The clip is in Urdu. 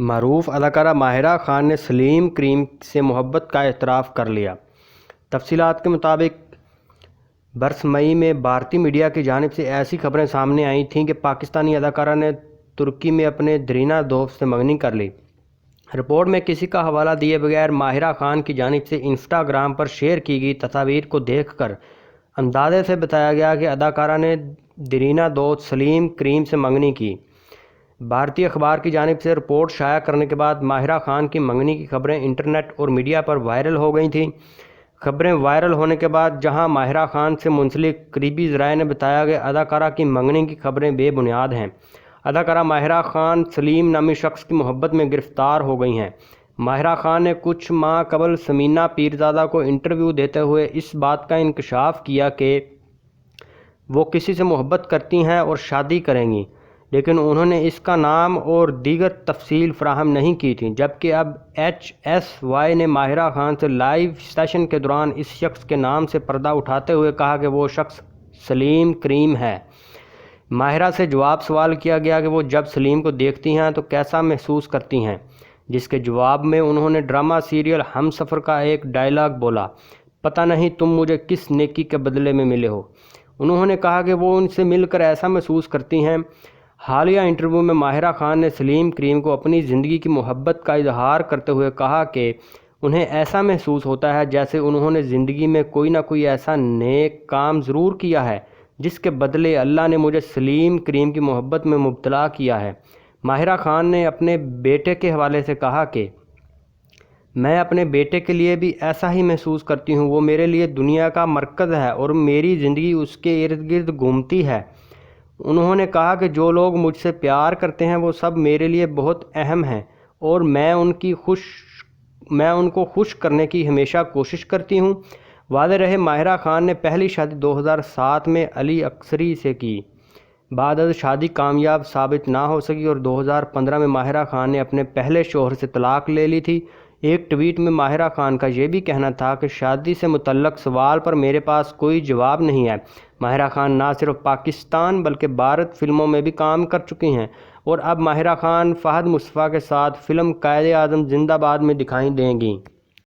معروف اداکارہ ماہرہ خان نے سلیم کریم سے محبت کا اعتراف کر لیا۔ تفصیلات کے مطابق برس مئی میں بھارتی میڈیا کی جانب سے ایسی خبریں سامنے آئی تھیں کہ پاکستانی اداکارہ نے ترکی میں اپنے دیرینہ دوست سے منگنی کر لی۔ رپورٹ میں کسی کا حوالہ دیے بغیر ماہرہ خان کی جانب سے انسٹاگرام پر شیئر کی گئی تصاویر کو دیکھ کر اندازے سے بتایا گیا کہ اداکارہ نے دیرینہ دوست سلیم کریم سے منگنی کی۔ بھارتی اخبار کی جانب سے رپورٹ شائع کرنے کے بعد ماہرہ خان کی منگنی کی خبریں انٹرنیٹ اور میڈیا پر وائرل ہو گئی تھیں۔ خبریں وائرل ہونے کے بعد جہاں ماہرہ خان سے منسلک قریبی ذرائع نے بتایا کہ اداکارہ کی منگنی کی خبریں بے بنیاد ہیں۔ اداکارہ ماہرہ خان سلیم نامی شخص کی محبت میں گرفتار ہو گئی ہیں۔ ماہرہ خان نے کچھ ماہ قبل ثمینہ پیرزادہ کو انٹرویو دیتے ہوئے اس بات کا انکشاف کیا کہ وہ کسی سے محبت کرتی ہیں اور شادی کریں گی، لیکن انہوں نے اس کا نام اور دیگر تفصیل فراہم نہیں کی تھی، جبکہ اب HSY نے ماہرہ خان سے لائیو سیشن کے دوران اس شخص کے نام سے پردہ اٹھاتے ہوئے کہا کہ وہ شخص سلیم کریم ہے۔ ماہرہ سے جواب سوال کیا گیا کہ وہ جب سلیم کو دیکھتی ہیں تو کیسا محسوس کرتی ہیں، جس کے جواب میں انہوں نے ڈرامہ سیریل ہم سفر کا ایک ڈائلاگ بولا، "پتہ نہیں تم مجھے کس نیکی کے بدلے میں ملے ہو۔" انہوں نے کہا کہ وہ ان سے مل کر ایسا محسوس کرتی ہیں۔ حالیہ انٹرویو میں ماہرہ خان نے سلیم کریم کو اپنی زندگی کی محبت کا اظہار کرتے ہوئے کہا کہ انہیں ایسا محسوس ہوتا ہے جیسے انہوں نے زندگی میں کوئی نہ کوئی ایسا نیک کام ضرور کیا ہے جس کے بدلے اللہ نے مجھے سلیم کریم کی محبت میں مبتلا کیا ہے۔ ماہرہ خان نے اپنے بیٹے کے حوالے سے کہا کہ میں اپنے بیٹے کے لیے بھی ایسا ہی محسوس کرتی ہوں، وہ میرے لیے دنیا کا مرکز ہے اور میری زندگی اس کے ارد گرد گھومتی ہے۔ انہوں نے کہا کہ جو لوگ مجھ سے پیار کرتے ہیں وہ سب میرے لیے بہت اہم ہیں اور میں ان کو خوش کرنے کی ہمیشہ کوشش کرتی ہوں۔ واضح رہے، ماہرہ خان نے پہلی شادی 2007 میں علی اکثری سے کی۔ بعد از شادی کامیاب ثابت نہ ہو سکی اور 2015 میں ماہرہ خان نے اپنے پہلے شوہر سے طلاق لے لی تھی۔ ایک ٹویٹ میں ماہرہ خان کا یہ بھی کہنا تھا کہ شادی سے متعلق سوال پر میرے پاس کوئی جواب نہیں ہے۔ ماہرہ خان نہ صرف پاکستان بلکہ بھارت فلموں میں بھی کام کر چکی ہیں اور اب ماہرہ خان فہد مصطفیٰ کے ساتھ فلم قائد اعظم زندہ باد میں دکھائی دیں گی۔